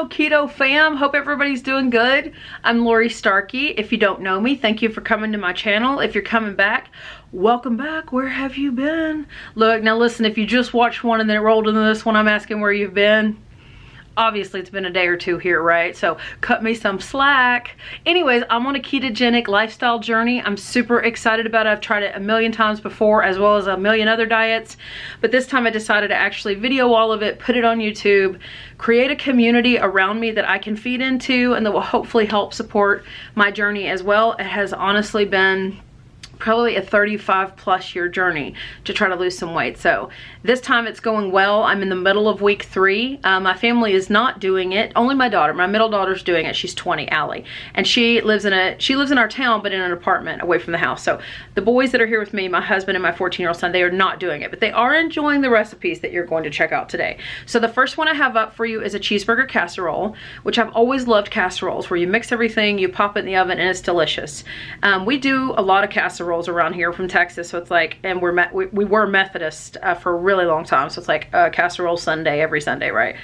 Hello Keto fam, hope everybody's doing good. I'm Lori Starkey. If you don't know me, thank you for coming to my channel. If you're coming back, welcome back. Where have you been? Look, now listen, if you just watched one and then it rolled into this one, I'm asking where you've been. Obviously it's been a day or two here, right? So cut me some slack. Anyways, I'm on a ketogenic lifestyle journey. I'm super excited about it. I've tried it a million times before, as well as a million other diets. But this time I decided to actually video all of it, put it on YouTube, create a community around me that I can feed into and that will hopefully help support my journey as well. It has honestly been probably a 35+ year journey to try to lose some weight. So this time it's going well. I'm in the middle of week 3. My family is not doing it. Only my daughter, my middle daughter's doing it. She's 20, Allie, and she lives in our town, but in an apartment away from the house. So the boys that are here with me, my husband and my 14-year-old son, they are not doing it, but they are enjoying the recipes that you're going to check out today. So the first one I have up for you is a cheeseburger casserole, which I've always loved casseroles, where you mix everything, you pop it in the oven, and it's delicious. We do a lot of casseroles around here from Texas, so it's like, and we were Methodist for a really long time, so it's like a casserole Sunday every Sunday, right?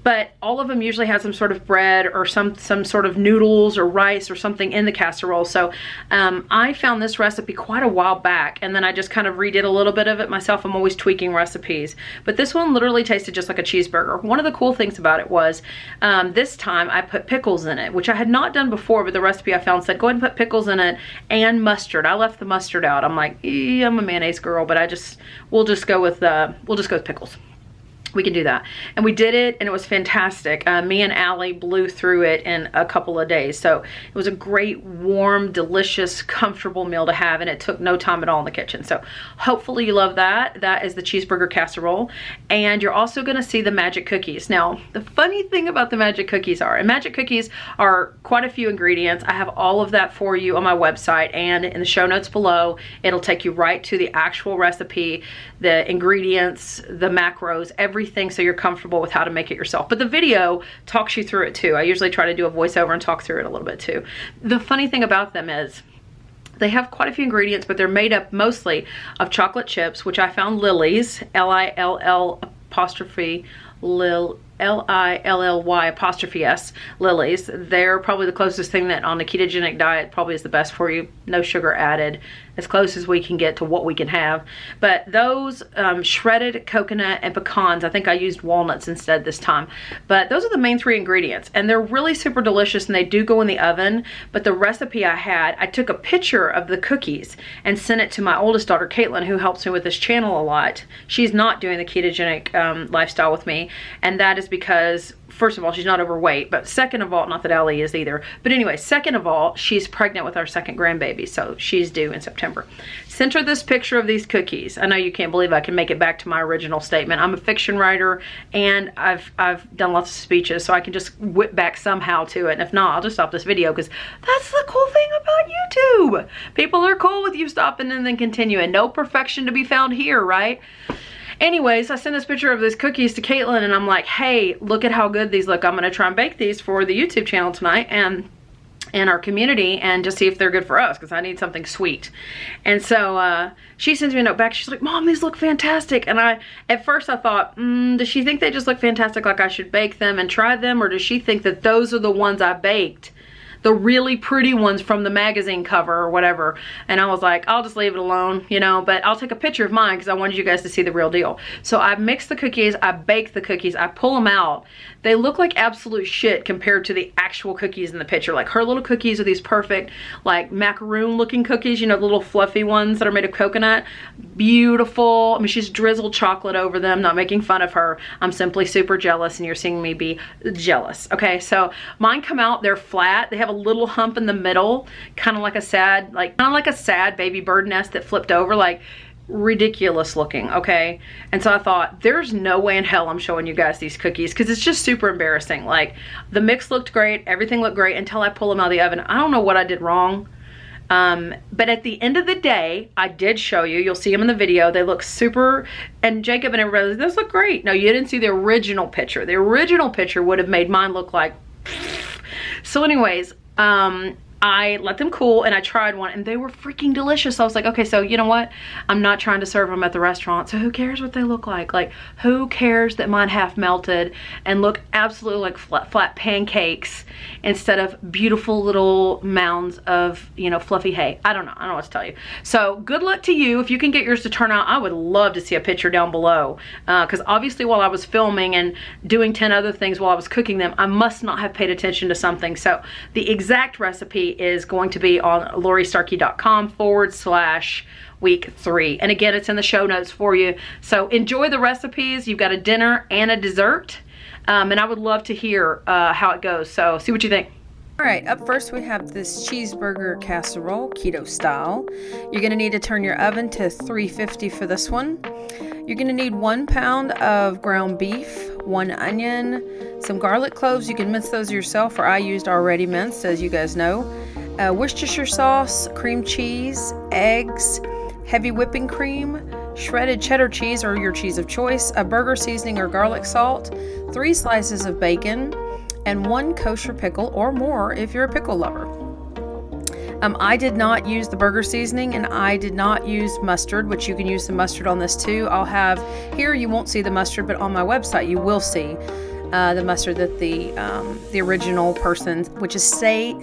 But all of them usually have some sort of bread or some sort of noodles or rice or something in the casserole. So I found this recipe quite a while back, and then I just kind of redid a little bit of it myself. I'm always tweaking recipes, but this one literally tasted just like a cheeseburger. One of the cool things about it was this time I put pickles in it, which I had not done before, but the recipe I found said go ahead and put pickles in it and mustard. I left the mustard out. I'm like, I'm a mayonnaise girl, but we'll just go with pickles. We can do that. And we did it, and it was fantastic. Me and Allie blew through it in a couple of days. So it was a great, warm, delicious, comfortable meal to have, and it took no time at all in the kitchen. So hopefully you love that. That is the cheeseburger casserole. And you're also gonna see the magic cookies. Now, the funny thing about the magic cookies are, and magic cookies are quite a few ingredients. I have all of that for you on my website, and in the show notes below, it'll take you right to the actual recipe, the ingredients, the macros, everything, so you're comfortable with how to make it yourself. But the video talks you through it too. I usually try to do a voiceover and talk through it a little bit too. The funny thing about them is they have quite a few ingredients, but they're made up mostly of chocolate chips, which I found Lily's, L-I-L-L-Y''S, Lily's. They're probably the closest thing that on the ketogenic diet probably is the best for you. No sugar added, as close as we can get to what we can have. But those shredded coconut and pecans, I think I used walnuts instead this time. But those are the main 3 ingredients, and they're really super delicious, and they do go in the oven. But the recipe I had, I took a picture of the cookies and sent it to my oldest daughter, Caitlin, who helps me with this channel a lot. She's not doing the ketogenic lifestyle with me, and that is because, first of all, she's not overweight, but second of all, not that Ellie is either, but anyway, second of all, she's pregnant with our second grandbaby, so she's due in September. Sent her this picture of these cookies. I know you can't believe I can make it back to my original statement. I'm a fiction writer, and I've done lots of speeches, so I can just whip back somehow to it, and if not, I'll just stop this video, because that's the cool thing about YouTube. People are cool with you stopping and then continuing. No perfection to be found here, right? Anyways, I sent this picture of these cookies to Caitlin, and I'm like, hey, look at how good these look. I'm gonna try and bake these for the YouTube channel tonight and our community, and just see if they're good for us, because I need something sweet. And so she sends me a note back. She's like, Mom, these look fantastic. And at first I thought, does she think they just look fantastic, like I should bake them and try them, or does she think that those are the ones I baked, the really pretty ones from the magazine cover or whatever? And I was like, I'll just leave it alone, you know, but I'll take a picture of mine because I wanted you guys to see the real deal. So I mix the cookies, I bake the cookies, I pull them out. They look like absolute shit compared to the actual cookies in the picture. Like, her little cookies are these perfect, like, macaroon looking cookies, you know, the little fluffy ones that are made of coconut. Beautiful. I mean, she's drizzled chocolate over them. Not making fun of her. I'm simply super jealous, and you're seeing me be jealous. Okay, so mine come out, they're flat. They have a little hump in the middle, kind of like a sad, baby bird nest that flipped over, like, ridiculous looking. Okay, and so I thought, there's no way in hell I'm showing you guys these cookies, because it's just super embarrassing. Like, the mix looked great, everything looked great until I pull them out of the oven. I don't know what I did wrong, but at the end of the day, I did show you. You'll see them in the video. They look super, and Jacob and everybody, this look great. No, you didn't see the original picture. The original picture would have made mine look like so anyways, I let them cool and I tried one and they were freaking delicious. So I was like, okay, so you know what? I'm not trying to serve them at the restaurant. So who cares what they look like? Like, who cares that mine half melted and look absolutely like flat pancakes instead of beautiful little mounds of, you know, fluffy hay. I don't know what to tell you. So good luck to you. If you can get yours to turn out, I would love to see a picture down below. Because obviously while I was filming and doing 10 other things while I was cooking them, I must not have paid attention to something. So the exact recipe is going to be on LoriStarkey.com/week 3. And again, it's in the show notes for you. So enjoy the recipes. You've got a dinner and a dessert. And I would love to hear how it goes. So see what you think. All right, up first we have this cheeseburger casserole, keto style. You're gonna need to turn your oven to 350 for this one. You're gonna need 1 pound of ground beef, 1 onion, some garlic cloves. You can mince those yourself, or I used already minced, as you guys know. Worcestershire sauce, cream cheese, eggs, heavy whipping cream, shredded cheddar cheese or your cheese of choice, a burger seasoning or garlic salt, 3 slices of bacon, and 1 kosher pickle or more if you're a pickle lover. I did not use the burger seasoning and I did not use mustard, which you can use the mustard on this too. I'll have here, you won't see the mustard, but on my website you will see the mustard that the original person, which is Stay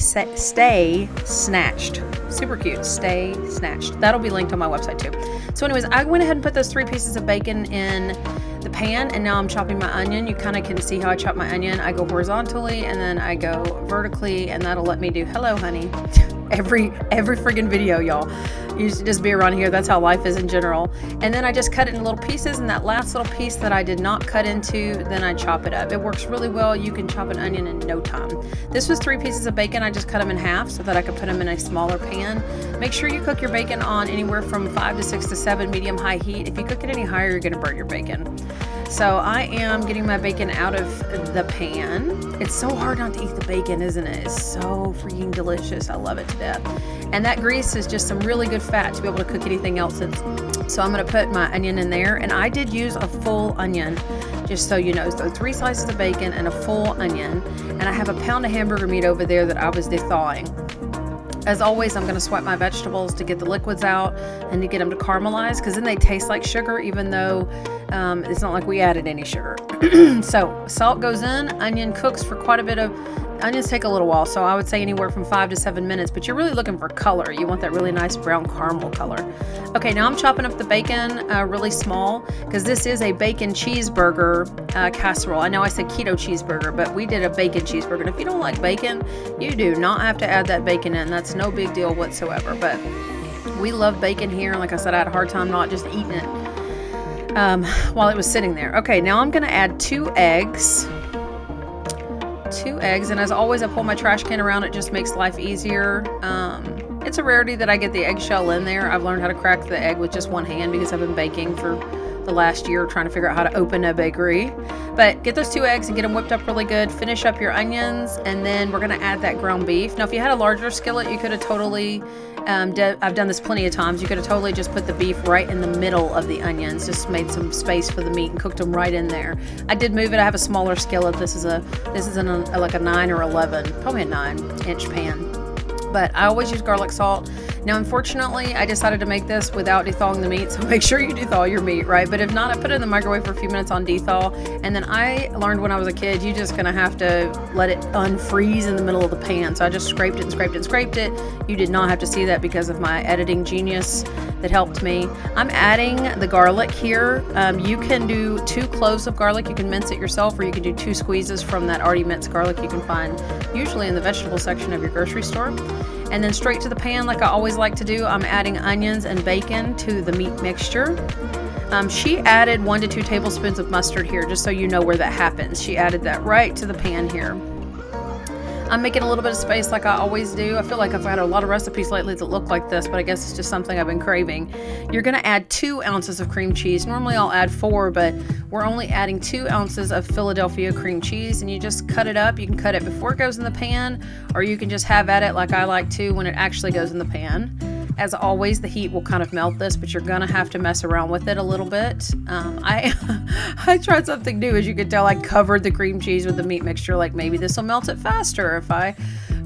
Snatched. Super cute. Stay Snatched. That'll be linked on my website too. So anyways, I went ahead and put those 3 pieces of bacon in the pan, and now I'm chopping my onion. You kind of can see how I chop my onion. I go horizontally and then I go vertically, and that'll let me do hello honey every friggin' video, y'all. You should just be around here. That's how life is in general. And then I just cut it in little pieces, and that last little piece that I did not cut into, then I chop it up. It works really well. You can chop an onion in no time. This was 3 pieces of bacon. I just cut them in half so that I could put them in a smaller pan. Make sure you cook your bacon on anywhere from 5 to 6 to 7 medium-high heat. If you cook it any higher, you're gonna burn your bacon. So I am getting my bacon out of the pan. It's so hard not to eat the bacon, isn't it? It's so freaking delicious. I love it to death. And that grease is just some really good fat to be able to cook anything else in. So I'm gonna put my onion in there, and I did use a full onion, just so you know. So 3 slices of bacon and a full onion. And I have a pound of hamburger meat over there that I was thawing. As always, I'm going to swipe my vegetables to get the liquids out and to get them to caramelize, because then they taste like sugar, even though it's not like we added any sugar. So salt goes in, onion cooks for quite a bit of, onions take a little while, so I would say anywhere from 5 to 7 minutes, but you're really looking for color. You want that really nice brown caramel color. Okay, now I'm chopping up the bacon really small, because this is a bacon cheeseburger casserole. I know I said keto cheeseburger, but we did a bacon cheeseburger. And if you don't like bacon, you do not have to add that bacon in. That's no big deal whatsoever, but we love bacon here. Like I said, I had a hard time not just eating it while it was sitting there. Okay, now I'm gonna add 2 eggs. 2 eggs, and as always, I pull my trash can around. It just makes life easier. It's a rarity that I get the eggshell in there. I've learned how to crack the egg with just one hand because I've been baking for the last year, trying to figure out how to open a bakery. But get those 2 eggs and get them whipped up really good. Finish up your onions, and then we're gonna add that ground beef. Now, if you had a larger skillet, you could have totally, I've done this plenty of times, you could have totally just put the beef right in the middle of the onions, just made some space for the meat and cooked them right in there. I did move it. I have a smaller skillet. This is like a 9 or 11, probably a 9-inch pan. But I always use garlic salt. Now, unfortunately, I decided to make this without thawing the meat, so make sure you thaw your meat, right? But if not, I put it in the microwave for a few minutes on thaw, and then I learned when I was a kid, you're just gonna have to let it unfreeze in the middle of the pan. So I just scraped it and scraped it and scraped it. You did not have to see that because of my editing genius that helped me. I'm adding the garlic here. You can do 2 cloves of garlic. You can mince it yourself, or you can do 2 squeezes from that already minced garlic you can find usually in the vegetable section of your grocery store. And then straight to the pan, like I always like to do, I'm adding onions and bacon to the meat mixture. She added 1 to 2 tablespoons of mustard here, just so you know where that happens. She added that right to the pan here. I'm making a little bit of space like I always do. I feel like I've had a lot of recipes lately that look like this, but I guess it's just something I've been craving. You're gonna add 2 ounces of cream cheese. Normally I'll add 4, but we're only adding 2 ounces of Philadelphia cream cheese, and you just cut it up. You can cut it before it goes in the pan, or you can just have at it like I like to when it actually goes in the pan. As always, the heat will kind of melt this, but you're gonna have to mess around with it a little bit. I tried something new. As you can tell, I covered the cream cheese with the meat mixture, like maybe this will melt it faster if I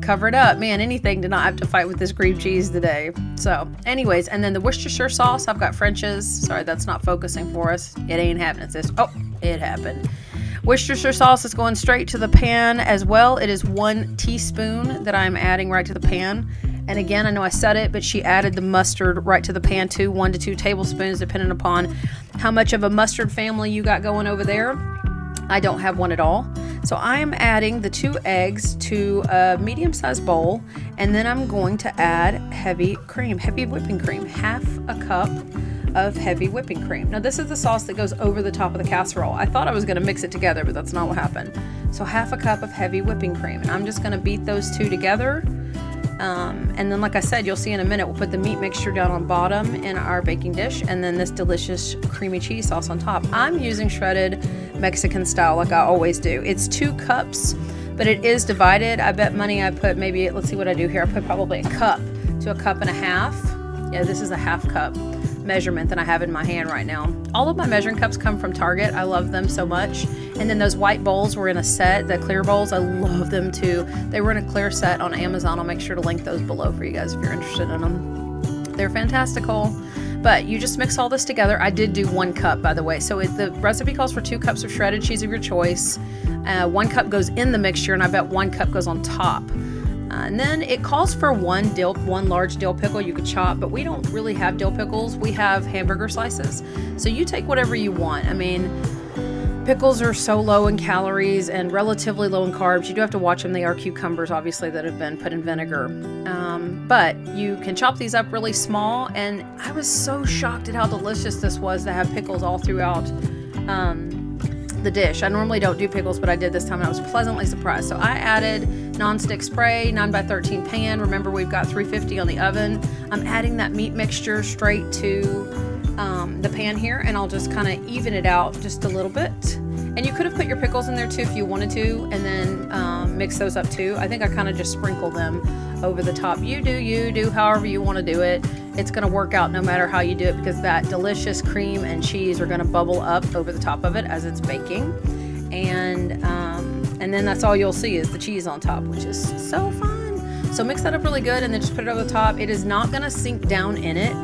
cover it up. Man, anything to not have to fight with this cream cheese today. So anyways, and then the Worcestershire sauce, I've got French's. Sorry, that's not focusing for us. It ain't happening, sis. Oh, it happened. Worcestershire sauce is going straight to the pan as well. It is 1 teaspoon that I'm adding right to the pan. And again, I know I said it, but she added the mustard right to the pan too, 1 to 2 tablespoons, depending upon how much of a mustard family you got going over there. I don't have one at all. So I am adding the 2 eggs to a medium-sized bowl, and then I'm going to add heavy whipping cream, half a cup of heavy whipping cream. Now this is the sauce that goes over the top of the casserole. I thought I was gonna mix it together, but that's not what happened. So half a cup of heavy whipping cream, and I'm just gonna beat those 2 together. And then like I said, you'll see in a minute, we'll put the meat mixture down on bottom in our baking dish, and then this delicious creamy cheese sauce on top. I'm using shredded Mexican style like I always do. It's 2 cups, but it is divided. I bet money I put maybe, let's see what I do here. I put probably a cup to a cup and a half. Yeah, this is a half cup measurement that I have in my hand right now. All of my measuring cups come from Target. I love them so much. And then those white bowls were in a set, the clear bowls. I love them too. They were in a clear set on Amazon. I'll make sure to link those below for you guys if you're interested in them. They're fantastical. But you just mix all this together. I did do 1 cup, by the way. So the recipe calls for 2 cups of shredded cheese of your choice. 1 cup goes in the mixture, and I bet 1 cup goes on top. And then it calls for 1 large dill pickle you could chop, but we don't really have dill pickles. We have hamburger slices. So you take whatever you want. I mean, pickles are so low in calories and relatively low in carbs. You do have to watch them. They are cucumbers, obviously, that have been put in vinegar. But you can chop these up really small, and I was so shocked at how delicious this was to have pickles all throughout the dish. I normally don't do pickles, but I did this time, and I was pleasantly surprised. So I added nonstick spray, 9x13 pan. Remember, we've got 350 on the oven. I'm adding that meat mixture straight to the pan here, and I'll just kind of even it out just a little bit. And you could have put your pickles in there too if you wanted to, and then mix those up too. I think I kind of just sprinkle them over the top. You do however you want to do it. It's going to work out no matter how you do it, because that delicious cream and cheese are going to bubble up over the top of it as it's baking. And then that's all you'll see is the cheese on top, which is so fun. So mix that up really good, and then just put it over the top. It is not going to sink down in it,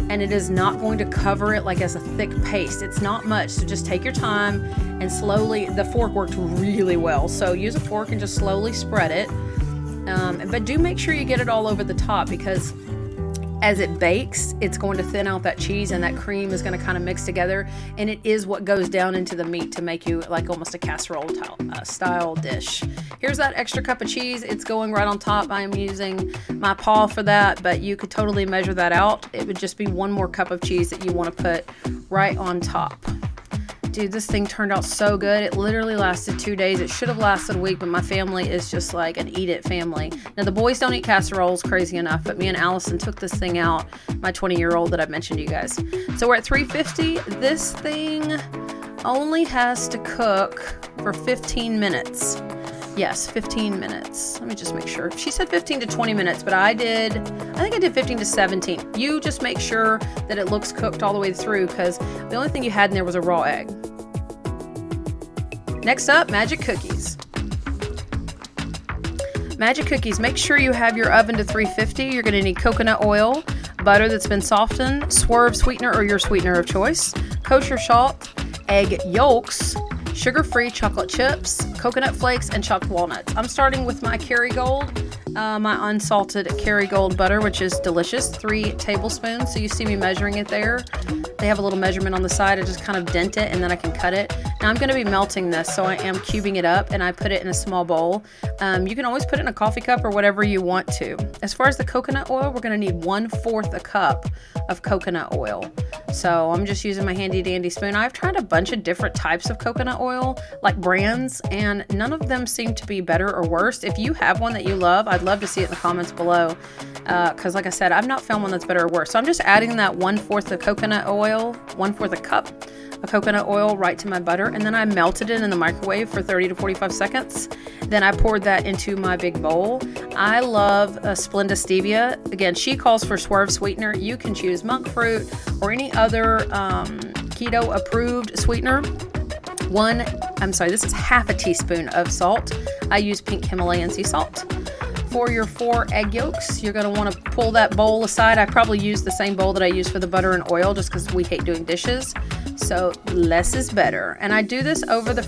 and it is not going to cover it like as a thick paste. It's not much, so just take your time and slowly. The fork worked really well, so use a fork and just slowly spread it. But do make sure you get it all over the top, because as it bakes, it's going to thin out that cheese, and that cream is going to kind of mix together, and it is what goes down into the meat to make you like almost a casserole style dish. Here's that extra cup of cheese. It's going right on top. I am using my paw for that, but you could totally measure that out. It would just be 1 more cup of cheese that you want to put right on top. Dude, this thing turned out so good. It literally lasted 2 days. It should have lasted a week, but my family is just like an eat it family. Now, the boys don't eat casseroles, crazy enough, but me and Allison took this thing out, my 20-year-old that I've mentioned to you guys. So we're at 350. This thing only has to cook for 15 minutes. Yes, 15 minutes. Let me just make sure. She said 15 to 20 minutes, but I think I did 15 to 17. You just make sure that it looks cooked all the way through, because the only thing you had in there was a raw egg. Next up, magic cookies. Magic cookies, make sure you have your oven to 350. You're going to need coconut oil, butter that's been softened, swerve sweetener or your sweetener of choice, kosher salt, egg yolks, sugar-free chocolate chips, coconut flakes, and chopped walnuts. I'm starting with my Kerrygold, my unsalted Kerrygold butter, which is delicious, 3 tablespoons. So you see me measuring it there. They have a little measurement on the side. I just kind of dent it, and then I can cut it. Now I'm going to be melting this, so I am cubing it up, and I put it in a small bowl. You can always put it in a coffee cup or whatever you want to. As far as the coconut oil, we're going to need 1/4 a cup of coconut oil. So I'm just using my handy dandy spoon. I've tried a bunch of different types of coconut oil, like brands, and none of them seem to be better or worse. If you have one that you love, I'd love to see it in the comments below, because like I said, I've not found one that's better or worse. So I'm just adding that 1/4 of coconut oil, 1/4 a cup of coconut oil right to my butter, and then I melted it in the microwave for 30 to 45 seconds. Then I poured that into my big bowl. I love Splenda Stevia. Again, she calls for swerve sweetener. You can choose monk fruit or any other keto approved sweetener. This is half a teaspoon of salt. I use pink Himalayan sea salt. for your 4 egg yolks, you're going to want to pull that bowl aside. I probably use the same bowl that I use for the butter and oil just because we hate doing dishes. So less is better. And I do this over the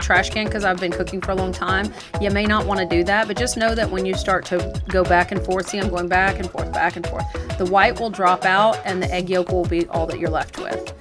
trash can because I've been cooking for a long time. You may not want to do that, but just know that when you start to go back and forth, see, I'm going back and forth, the white will drop out and the egg yolk will be all that you're left with.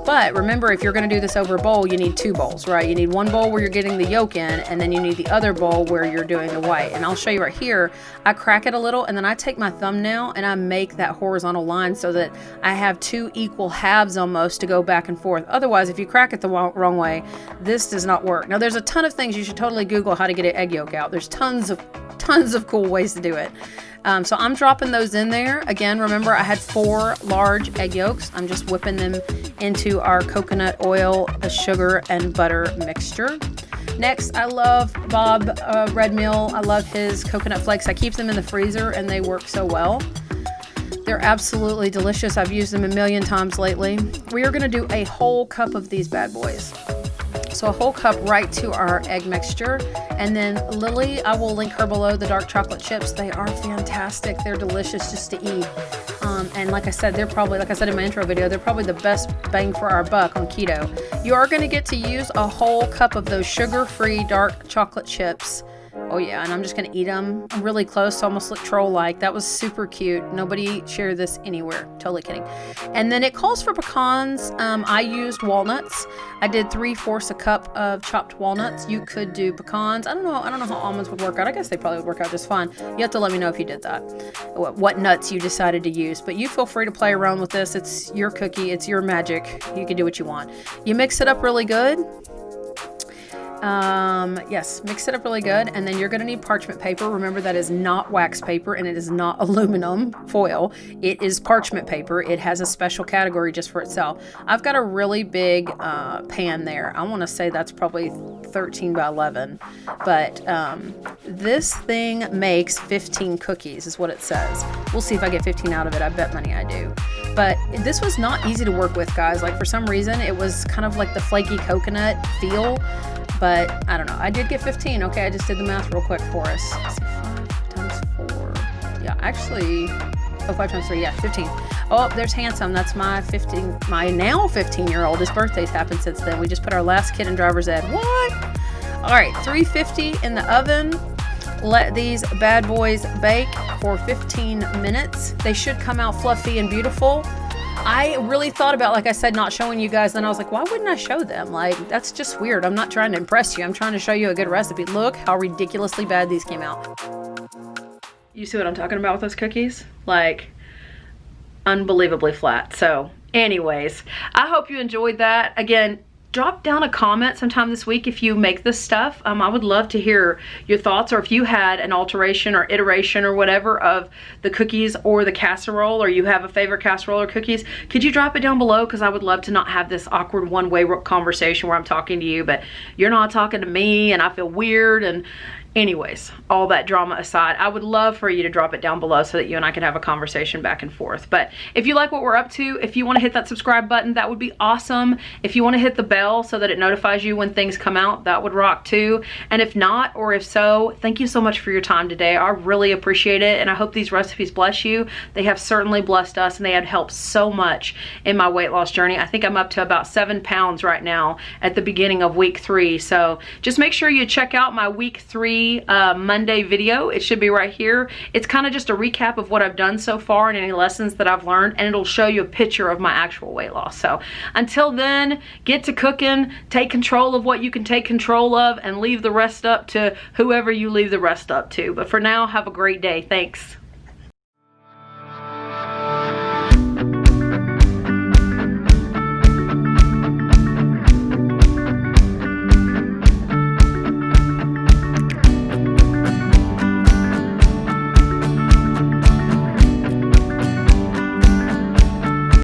But remember, if you're going to do this over a bowl, you need 2 bowls, right? You need one bowl where you're getting the yolk in, and then you need the other bowl where you're doing the white. And I'll show you right here. I crack it a little, and then I take my thumbnail and I make that horizontal line so that I have 2 equal halves almost to go back and forth. Otherwise, if you crack it the wrong way, this does not work. Now, there's a ton of things. You should totally Google how to get an egg yolk out. There's tons of cool ways to do it. So I'm dropping those in there. Again, remember I had 4 large egg yolks. I'm just whipping them into our coconut oil, sugar, and butter mixture. Next, I love Bob Red Mill. I love his coconut flakes. I keep them in the freezer and they work so well. They're absolutely delicious. I've used them a million times lately. We are going to do a whole cup of these bad boys. So a whole cup right to our egg mixture. And then Lily, I will link her below, the dark chocolate chips. They are fantastic. They're delicious just to eat. And like I said, they're probably, like I said in my intro video, they're probably the best bang for our buck on keto. You are going to get to use a whole cup of those sugar-free dark chocolate chips. Oh yeah, and I'm just going to eat them. I'm really close, so almost look troll-like. That was super cute. Nobody share this anywhere. Totally kidding. And then it calls for pecans. I used walnuts. I did 3/4 a cup of chopped walnuts. You could do pecans. I don't know how almonds would work out. I guess they probably would work out just fine. You have to let me know if you did that. What nuts you decided to use. But you feel free to play around with this. It's your cookie. It's your magic. You can do what you want. You mix it up really good. Yes, mix it up really good, and then you're going to need parchment paper. Remember, that is not wax paper, and it is not aluminum foil. It is parchment paper. It has a special category just for itself. I've got a really big pan there. I want to say that's probably 13 by 11, but this thing makes 15 cookies is what it says. We'll see if I get 15 out of it. I bet money I do. But this was not easy to work with, guys. Like, for some reason, it was kind of like the flaky coconut feel. But I don't know. I did get 15. Okay, I just did the math real quick for us. 5 times 4. Yeah, actually, 5 times 3. Yeah, 15. Oh, there's Handsome. That's my now 15-year-old. His birthday's happened since then. We just put our last kid in driver's ed. What? All right, 350 in the oven. Let these bad boys bake for 15 minutes. They should come out fluffy and beautiful. I really thought about, like I said, not showing you guys. Then I was like, why wouldn't I show them? Like, that's just weird. I'm not trying to impress you. I'm trying to show you a good recipe. Look how ridiculously bad these came out. You see what I'm talking about with those cookies? Like, unbelievably flat. So anyways, I hope you enjoyed that. Again, drop down a comment sometime this week if you make this stuff. I would love to hear your thoughts, or if you had an alteration or iteration or whatever of the cookies or the casserole, or you have a favorite casserole or cookies. Could you drop it down below? Because I would love to not have this awkward one-way conversation where I'm talking to you, but you're not talking to me and I feel weird. And anyways, all that drama aside, I would love for you to drop it down below so that you and I can have a conversation back and forth. But if you like what we're up to, if you want to hit that subscribe button, that would be awesome. If you want to hit the bell so that it notifies you when things come out, that would rock too. And if not, or if so, thank you so much for your time today. I really appreciate it, and I hope these recipes bless you. They have certainly blessed us, and they have helped so much in my weight loss journey. I think I'm up to about 7 pounds right now at the beginning of week 3. So just make sure you check out my week 3 Monday video. It should be right here. It's kind of just a recap of what I've done so far and any lessons that I've learned, and it'll show you a picture of my actual weight loss. So until then, get to cooking, take control of what you can take control of, and leave the rest up to whoever you leave the rest up to. But for now, have a great day. Thanks.